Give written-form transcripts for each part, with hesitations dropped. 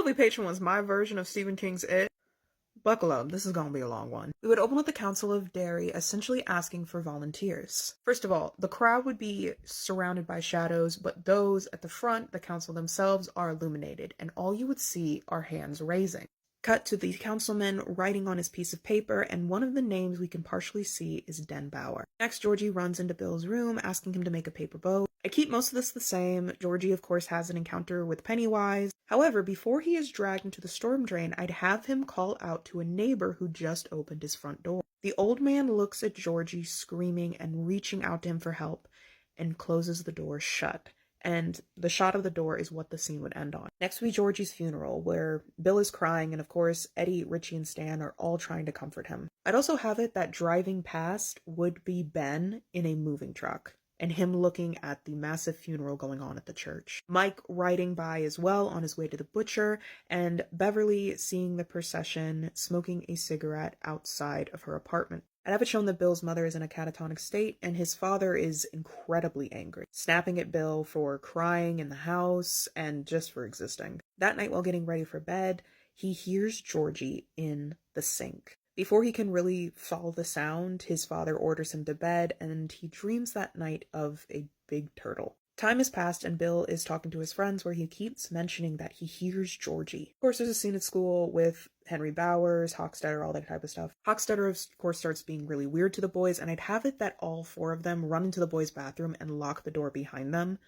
Lovely Patron was my version of Stephen King's It. Buckle up, this is gonna be a long one. We would open with the Council of Derry essentially asking for volunteers. First of all, the crowd would be surrounded by shadows, but those at the front, the council themselves, are illuminated, and all you would see are hands raising. Cut to the councilman writing on his piece of paper, and one of the names we can partially see is Den Bauer. Next, Georgie runs into Bill's room, asking him to make a paper boat. I keep most of this the same. Georgie, of course, has an encounter with Pennywise. However, before he is dragged into the storm drain, I'd have him call out to a neighbor who just opened his front door. The old man looks at Georgie, screaming and reaching out to him for help, and closes the door shut. And the shot of the door is what the scene would end on. Next would be Georgie's funeral, where Bill is crying, and of course, Eddie, Richie, and Stan are all trying to comfort him. I'd also have it that driving past would be Ben in a moving truck, and him looking at the massive funeral going on at the church. Mike riding by as well on his way to the butcher, and Beverly seeing the procession smoking a cigarette outside of her apartment. I'd have it shown that Bill's mother is in a catatonic state, and his father is incredibly angry, snapping at Bill for crying in the house and just for existing. That night, while getting ready for bed, he hears Georgie in the sink. Before he can really follow the sound, his father orders him to bed, and he dreams that night of a big turtle. Time has passed, and Bill is talking to his friends where he keeps mentioning that he hears Georgie. Of course, there's a scene at school with Henry Bowers, Hochstetter, all that type of stuff. Hochstetter, of course, starts being really weird to the boys, and I'd have it that all four of them run into the boys' bathroom and lock the door behind them.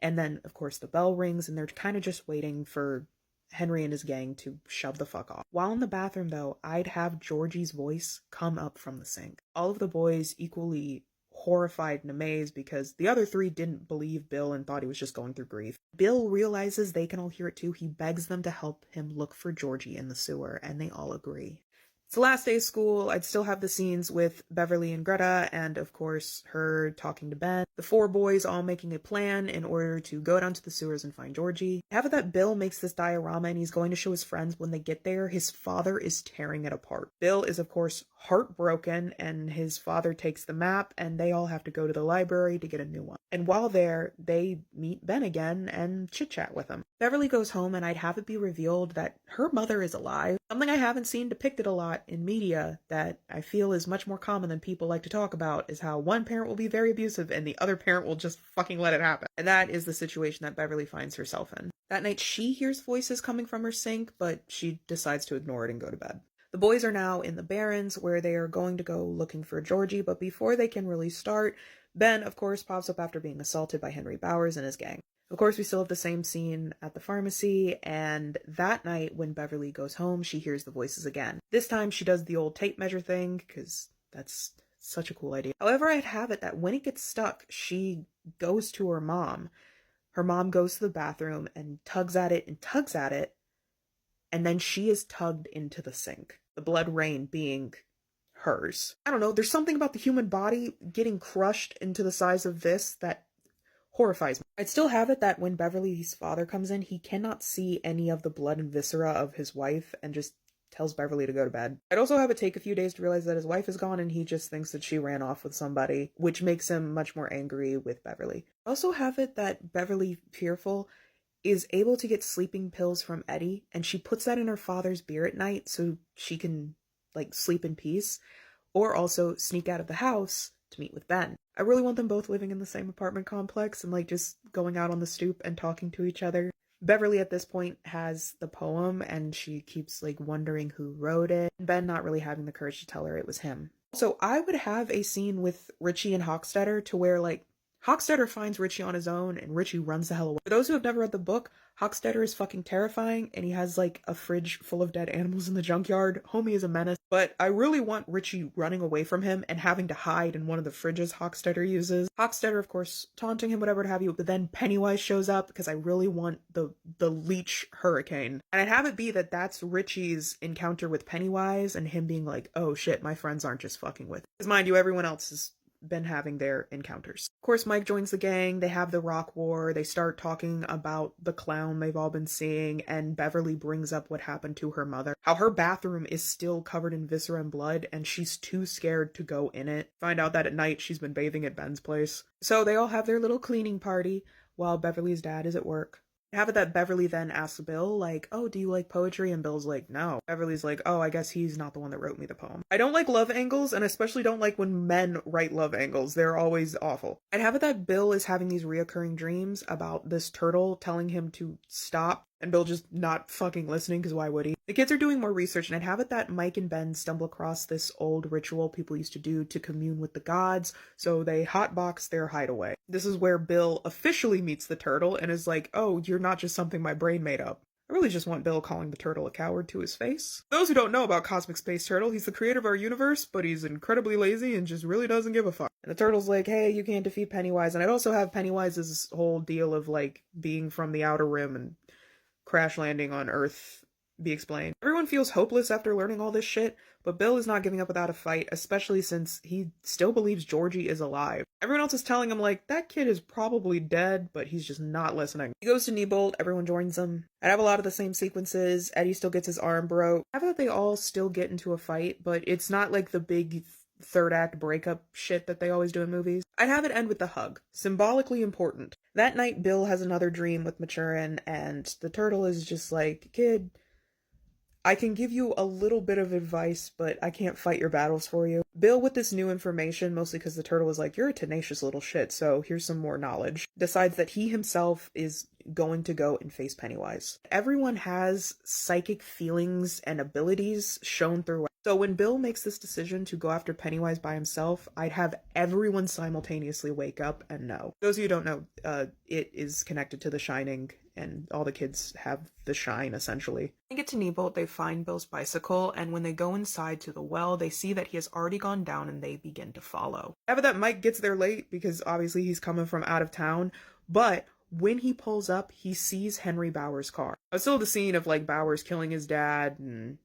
And then, of course, the bell rings, and they're kind of just waiting for Henry and his gang to shove the fuck off. While in the bathroom, though, I'd have Georgie's voice come up from the sink. All of the boys equally horrified and amazed because the other three didn't believe Bill and thought he was just going through grief. Bill realizes they can all hear it too. He begs them to help him look for Georgie in the sewer, and they all agree. It's the last day of school. I'd still have the scenes with Beverly and Greta, and of course her talking to Ben. The four boys all making a plan in order to go down to the sewers and find Georgie. Have it that Bill makes this diorama and he's going to show his friends. When they get there, his father is tearing it apart. Bill is of course heartbroken, and his father takes the map, and they all have to go to the library to get a new one. And while there, they meet Ben again and chit-chat with him. Beverly goes home, and I'd have it be revealed that her mother is alive. Something I haven't seen depicted a lot in media that I feel is much more common than people like to talk about is how one parent will be very abusive and the other parent will just fucking let it happen. And that is the situation that Beverly finds herself in. That night, she hears voices coming from her sink, but she decides to ignore it and go to bed. The boys are now in the Barrens, where they are going to go looking for Georgie, but before they can really start, Ben, of course, pops up after being assaulted by Henry Bowers and his gang. Of course, we still have the same scene at the pharmacy, and that night when Beverly goes home, she hears the voices again. This time, she does the old tape measure thing, because that's such a cool idea. However, I'd have it that when it gets stuck, she goes to her mom. Her mom goes to the bathroom and tugs at it and tugs at it, and then she is tugged into the sink. The blood rain being hers. I don't know, there's something about the human body getting crushed into the size of this that horrifies me. I'd still have it that when Beverly's father comes in, he cannot see any of the blood and viscera of his wife and just tells Beverly to go to bed. I'd also have it take a few days to realize that his wife is gone and he just thinks that she ran off with somebody, which makes him much more angry with Beverly. I also have it that Beverly, fearful, is able to get sleeping pills from Eddie, and she puts that in her father's beer at night so she can, sleep in peace, or also sneak out of the house to meet with Ben. I really want them both living in the same apartment complex and, just going out on the stoop and talking to each other. Beverly at this point has the poem, and she keeps, wondering who wrote it. Ben not really having the courage to tell her it was him. So I would have a scene with Richie and Hochstetter to where, Hochstetter finds Richie on his own, and Richie runs the hell away. For those who have never read the book, Hochstetter is fucking terrifying, and he has, a fridge full of dead animals in the junkyard. Homie is a menace. But I really want Richie running away from him and having to hide in one of the fridges Hochstetter uses. Hochstetter, of course, taunting him, whatever have you, but then Pennywise shows up because I really want the leech hurricane. And I'd have it be that that's Richie's encounter with Pennywise and him being like, oh shit, my friends aren't just fucking with. Because mind you, everyone else is been having their encounters. Of course, Mike joins the gang, they have the rock war, they start talking about the clown they've all been seeing, and Beverly brings up what happened to her mother. How her bathroom is still covered in viscera and blood, and she's too scared to go in it. Find out that at night she's been bathing at Ben's place. So they all have their little cleaning party, while Beverly's dad is at work. Have it that Beverly then asks Bill, like, oh, do you like poetry? And Bill's like, no. Beverly's like, oh, I guess he's not the one that wrote me the poem. I don't like love angles, and especially don't like when men write love angles. They're always awful. I'd have it that Bill is having these reoccurring dreams about this turtle telling him to stop, and Bill just not fucking listening, because why would he? The kids are doing more research, and I'd have it that Mike and Ben stumble across this old ritual people used to do to commune with the gods, so they hotbox their hideaway. This is where Bill officially meets the turtle and is like, oh, you're not just something my brain made up. I really just want Bill calling the turtle a coward to his face. Those who don't know about Cosmic Space Turtle, he's the creator of our universe, but he's incredibly lazy and just really doesn't give a fuck. And the turtle's like, hey, you can't defeat Pennywise. And I'd also have Pennywise's whole deal of, like, being from the Outer Rim and crash landing on Earth be explained. Everyone feels hopeless after learning all this shit, but Bill is not giving up without a fight, especially since he still believes Georgie is alive. Everyone else is telling him, like, that kid is probably dead, but he's just not listening. He goes to Neibolt, everyone joins him. I have a lot of the same sequences. Eddie still gets his arm broke. I have that they all still get into a fight, but it's not like the big third act breakup shit that they always do in movies. I'd have it end with the hug. Symbolically important. That night, Bill has another dream with Maturin, and the turtle is just like, kid, I can give you a little bit of advice, but I can't fight your battles for you. Bill, with this new information, mostly because the turtle was like, you're a tenacious little shit, so here's some more knowledge, decides that he himself is going to go and face Pennywise. Everyone has psychic feelings and abilities shown through. So when Bill makes this decision to go after Pennywise by himself, I'd have everyone simultaneously wake up and know. Those of you who don't know, it is connected to The Shining, and all the kids have the shine, essentially. They get to Neibolt, they find Bill's bicycle, and when they go inside to the well, they see that he has already gone down and they begin to follow. Have it that Mike gets there late, because obviously he's coming from out of town, but when he pulls up, he sees Henry Bauer's car. I still the scene of, like, Bowers killing his dad and,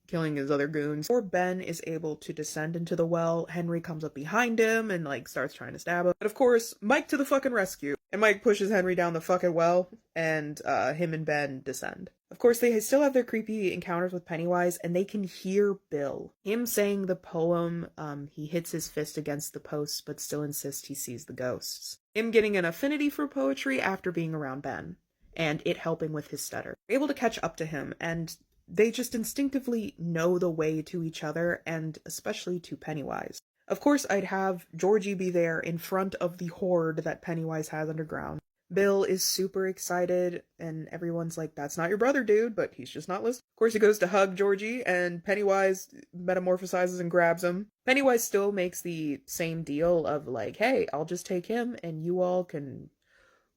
killing his other goons. Before Ben is able to descend into the well, Henry comes up behind him and, like, starts trying to stab him. But of course, Mike to the fucking rescue. And Mike pushes Henry down the fucking well, and him and Ben descend. Of course, they still have their creepy encounters with Pennywise, and they can hear Bill. Him saying the poem, he hits his fist against the post, but still insists he sees the ghosts. Him getting an affinity for poetry after being around Ben, and it helping with his stutter. They're able to catch up to him, and they just instinctively know the way to each other, and especially to Pennywise. Of course, I'd have Georgie be there in front of the horde that Pennywise has underground. Bill is super excited, and everyone's like, that's not your brother, dude, but he's just not listening. Of course, he goes to hug Georgie, and Pennywise metamorphosizes and grabs him. Pennywise still makes the same deal of, like, hey, I'll just take him, and you all can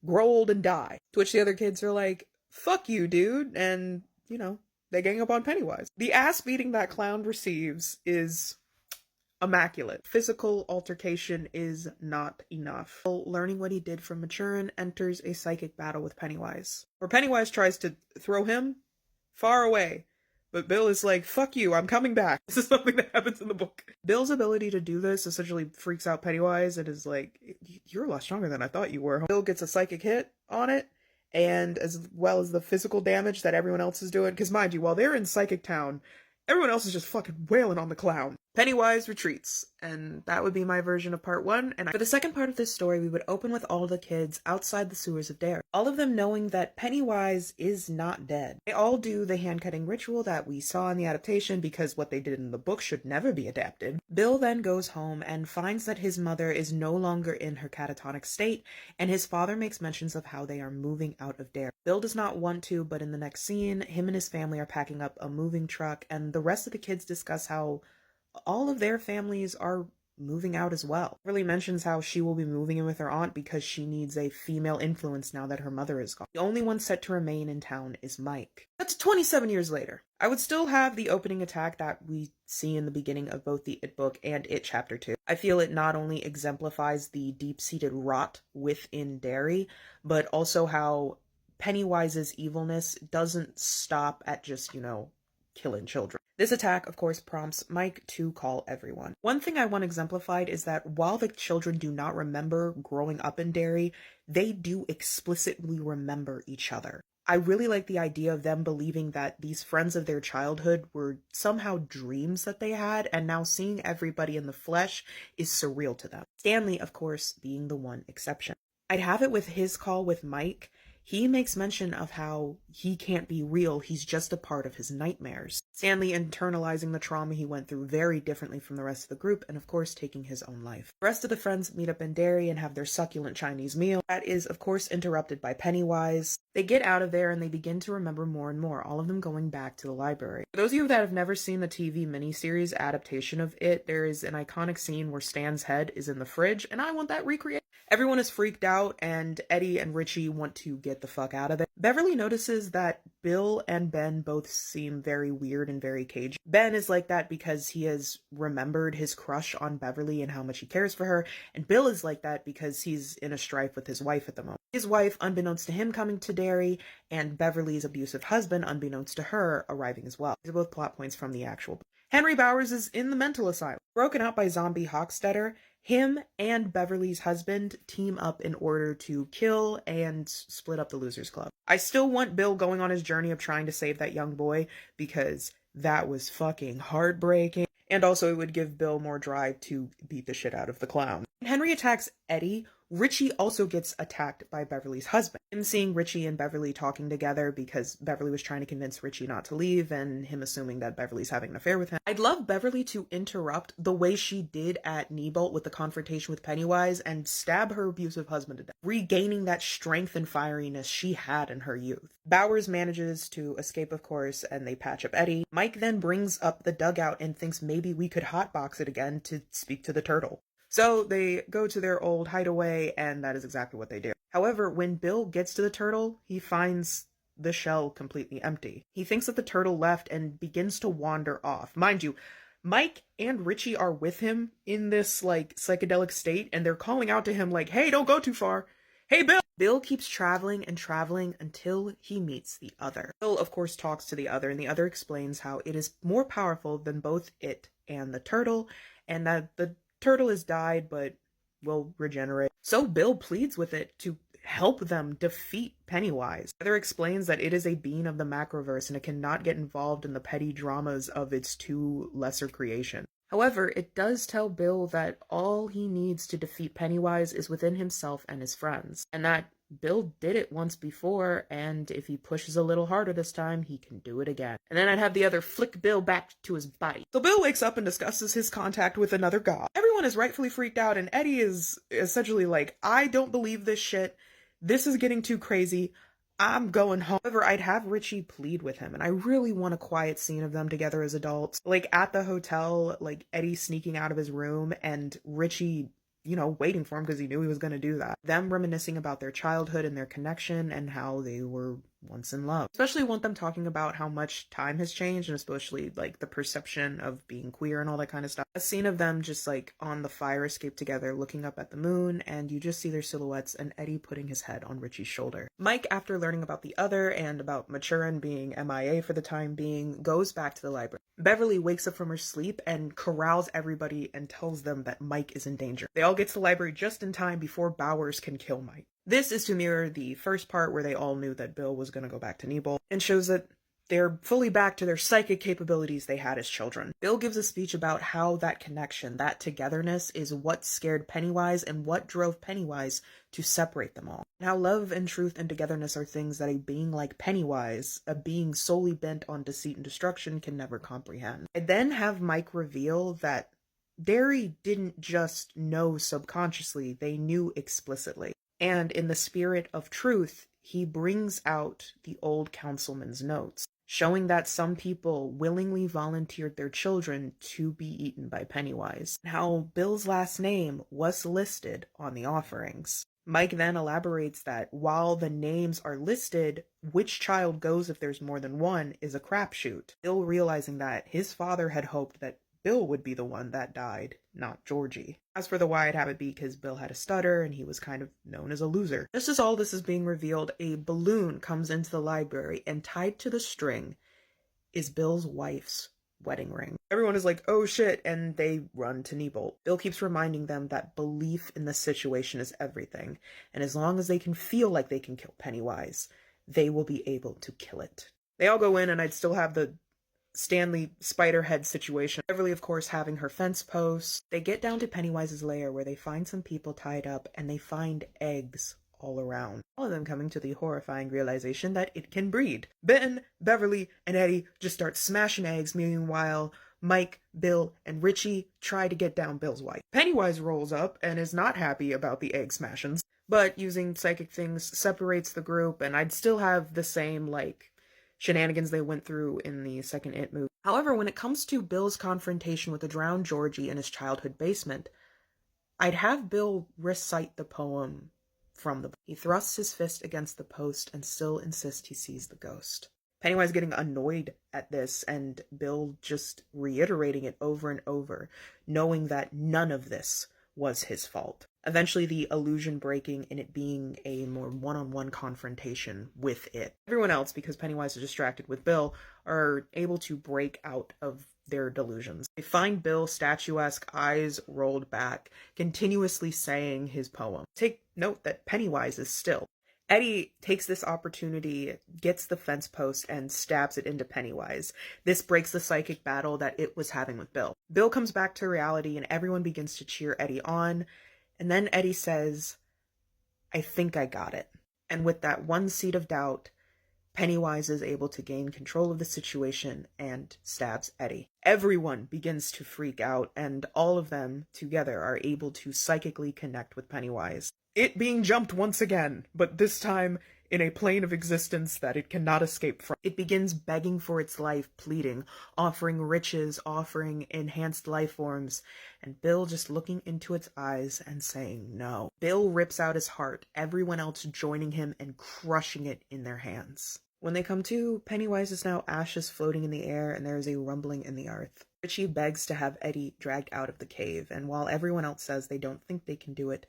grow old and die. To which the other kids are like, fuck you, dude, and, you know, they gang up on Pennywise. The ass beating that clown receives is immaculate. Physical altercation is not enough. Learning what he did from Maturin, enters a psychic battle with Pennywise, where Pennywise tries to throw him far away, but Bill is like, fuck you, I'm coming back. This is something that happens in the book. Bill's ability to do this essentially freaks out Pennywise and is like, you're a lot stronger than I thought you were. Bill gets a psychic hit on it, and as well as the physical damage that everyone else is doing, because mind you, while they're in Psychic Town, everyone else is just fucking wailing on the clown. Pennywise retreats, and that would be my version of part one. And for the second part of this story, we would open with all the kids outside the sewers of Derry. All of them knowing that Pennywise is not dead. They all do the hand-cutting ritual that we saw in the adaptation, because what they did in the book should never be adapted. Bill then goes home and finds that his mother is no longer in her catatonic state, and his father makes mentions of how they are moving out of Derry. Bill does not want to, but in the next scene, him and his family are packing up a moving truck, and the rest of the kids discuss how all of their families are moving out as well. Really mentions how she will be moving in with her aunt because she needs a female influence now that her mother is gone. The only one set to remain in town is Mike. That's 27 years later. I would still have the opening attack that we see in the beginning of both the It book and It Chapter 2. I feel it not only exemplifies the deep-seated rot within Derry, but also how Pennywise's evilness doesn't stop at just, killing children. This attack, of course, prompts Mike to call everyone. One thing I want exemplified is that while the children do not remember growing up in Derry, they do explicitly remember each other. I really like the idea of them believing that these friends of their childhood were somehow dreams that they had, and now seeing everybody in the flesh is surreal to them. Stanley, of course, being the one exception. I'd have it with his call with Mike. he makes mention of how he can't be real, he's just a part of his nightmares. Stanley internalizing the trauma he went through very differently from the rest of the group, and of course taking his own life. The rest of the friends meet up in Derry and have their succulent Chinese meal. That is of course interrupted by Pennywise. They get out of there and they begin to remember more and more, all of them going back to the library. For those of you that have never seen the TV miniseries adaptation of it, there is an iconic scene where Stan's head is in the fridge, and I want that recreated. Everyone is freaked out, and Eddie and Richie want to get the fuck out of it. Beverly notices that Bill and Ben both seem very weird and very cagey. Ben is like that because he has remembered his crush on Beverly and how much he cares for her, and Bill is like that because he's in a strife with his wife at the moment. His wife, unbeknownst to him, coming to Derry, and Beverly's abusive husband, unbeknownst to her, arriving as well. These are both plot points from the actual book. Henry Bowers is in the mental asylum. Broken out by zombie Hochstetter, him and Beverly's husband team up in order to kill and split up the Losers Club. I still want Bill going on his journey of trying to save that young boy because that was fucking heartbreaking. And also it would give Bill more drive to beat the shit out of the clown. When Henry attacks Eddie, Richie also gets attacked by Beverly's husband. Him seeing Richie and Beverly talking together because Beverly was trying to convince Richie not to leave, and him assuming that Beverly's having an affair with him. I'd love Beverly to interrupt the way she did at Neibolt with the confrontation with Pennywise and stab her abusive husband to death, regaining that strength and fieriness she had in her youth. Bowers manages to escape, of course, and they patch up Eddie. Mike then brings up the dugout and thinks maybe we could hotbox it again to speak to the turtle. So they go to their old hideaway, and that is exactly what they do. However, when Bill gets to the turtle, he finds the shell completely empty. He thinks that the turtle left and begins to wander off. Mind you, Mike and Richie are with him in this, like, psychedelic state, and they're calling out to him like, hey, don't go too far. Hey, Bill! Bill keeps traveling and traveling until he meets the other. Bill, of course, talks to the other, and the other explains how it is more powerful than both it and the turtle, and that the turtle has died but will regenerate. So Bill pleads with it to help them defeat Pennywise. The other explains that it is a being of the Macroverse and it cannot get involved in the petty dramas of its two lesser creations. However, it does tell Bill that all he needs to defeat Pennywise is within himself and his friends, and that Bill did it once before, and if he pushes a little harder this time, he can do it again. And then I'd have the other flick Bill back to his body. So Bill wakes up and discusses his contact with another god. Everyone is rightfully freaked out, and Eddie is essentially like, I don't believe this shit. This is getting too crazy. I'm going home. However, I'd have Richie plead with him, and I really want a quiet scene of them together as adults. Like, at the hotel, like, Eddie sneaking out of his room, and Richie, you know, waiting for him because he knew he was going to do that. Them reminiscing about their childhood and their connection and how they were once in love. Especially want them talking about how much time has changed, and especially like the perception of being queer and all that kind of stuff. A scene of them just like on the fire escape together looking up at the moon, and you just see their silhouettes and Eddie putting his head on Richie's shoulder. Mike, after learning about the other and about Maturin being MIA for the time being, goes back to the library. Beverly wakes up from her sleep and corrals everybody and tells them that Mike is in danger. They all get to the library just in time before Bowers can kill Mike. This is to mirror the first part where they all knew that Bill was going to go back to Neibolt, and shows that they're fully back to their psychic capabilities they had as children. Bill gives a speech about how that connection, that togetherness, is what scared Pennywise and what drove Pennywise to separate them all. And how love and truth and togetherness are things that a being like Pennywise, a being solely bent on deceit and destruction, can never comprehend. I then have Mike reveal that Derry didn't just know subconsciously, they knew explicitly. And in the spirit of truth, he brings out the old councilman's notes, showing that some people willingly volunteered their children to be eaten by Pennywise, and how Bill's last name was listed on the offerings. Mike then elaborates that while the names are listed, which child goes if there's more than one is a crapshoot. Bill realizing that his father had hoped that Bill would be the one that died, not Georgie. As for the why, I'd have it be because Bill had a stutter and he was kind of known as a loser. Just as all this is being revealed, a balloon comes into the library, and tied to the string is Bill's wife's wedding ring. Everyone is like, oh shit, and they run to Neibolt. Bill keeps reminding them that belief in the situation is everything, and as long as they can feel like they can kill Pennywise, they will be able to kill it. They all go in, and I'd still have the Stanley Spiderhead situation. Beverly, of course, having her fence posts. They get down to Pennywise's lair where they find some people tied up, and they find eggs all around. All of them coming to the horrifying realization that it can breed. Ben, Beverly, and Eddie just start smashing eggs, meanwhile Mike, Bill, and Richie try to get down Bill's wife. Pennywise rolls up and is not happy about the egg smashings, but using psychic things separates the group, and I'd still have the same, shenanigans they went through in the second It movie. However, when it comes to Bill's confrontation with the drowned Georgie in his childhood basement, I'd have Bill recite the poem from the book. He thrusts his fist against the post and still insists he sees the ghost. Pennywise getting annoyed at this, and Bill just reiterating it over and over, knowing that none of this was his fault. Eventually the illusion breaking and it being a more one-on-one confrontation with it. Everyone else, because Pennywise is distracted with Bill, are able to break out of their delusions. They find Bill, statuesque, eyes rolled back, continuously saying his poem. Take note that Pennywise is still. Eddie takes this opportunity, gets the fence post, and stabs it into Pennywise. This breaks the psychic battle that it was having with Bill. Bill comes back to reality and everyone begins to cheer Eddie on. And then Eddie says, "I think I got it." And with that one seed of doubt, Pennywise is able to gain control of the situation and stabs Eddie. Everyone begins to freak out, and all of them together are able to psychically connect with Pennywise. It being jumped once again, but this time in a plane of existence that it cannot escape from. It begins begging for its life, pleading, offering riches, offering enhanced life forms, and Bill just looking into its eyes and saying no. Bill rips out his heart, everyone else joining him and crushing it in their hands. When they come to, Pennywise is now ashes floating in the air and there is a rumbling in the earth. Richie begs to have Eddie dragged out of the cave, and while everyone else says they don't think they can do it,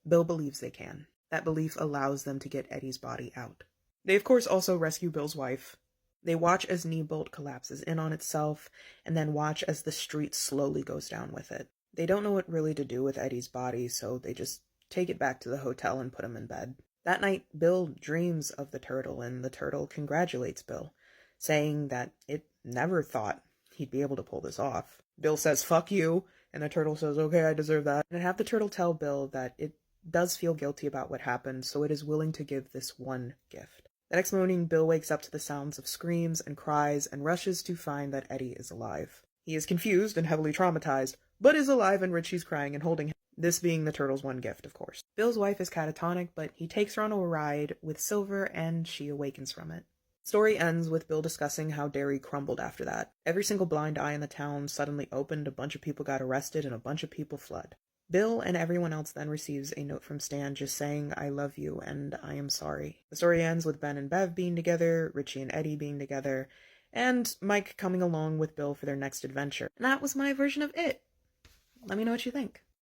Bill believes they can. That belief allows them to get Eddie's body out. They of course also rescue Bill's wife. They watch as Kneebolt collapses in on itself, and then watch as the street slowly goes down with it. They don't know what really to do with Eddie's body, so they just take it back to the hotel and put him in bed. That night, Bill dreams of the turtle, and the turtle congratulates Bill, saying that it never thought he'd be able to pull this off. Bill says, "Fuck you," and the turtle says, "Okay, I deserve that." And have the turtle tell Bill that it does feel guilty about what happened, so it is willing to give this one gift. The next morning, Bill wakes up to the sounds of screams and cries and rushes to find that Eddie is alive. He is confused and heavily traumatized, but is alive and Richie's crying and holding him. This being the turtle's one gift, of course. Bill's wife is catatonic, but he takes her on a ride with Silver and she awakens from it. The story ends with Bill discussing how Derry crumbled after that. Every single blind eye in the town suddenly opened, a bunch of people got arrested, and a bunch of people fled. Bill and everyone else then receives a note from Stan just saying, "I love you and I am sorry." The story ends with Ben and Bev being together, Richie and Eddie being together, and Mike coming along with Bill for their next adventure. And that was my version of It. Let me know what you think.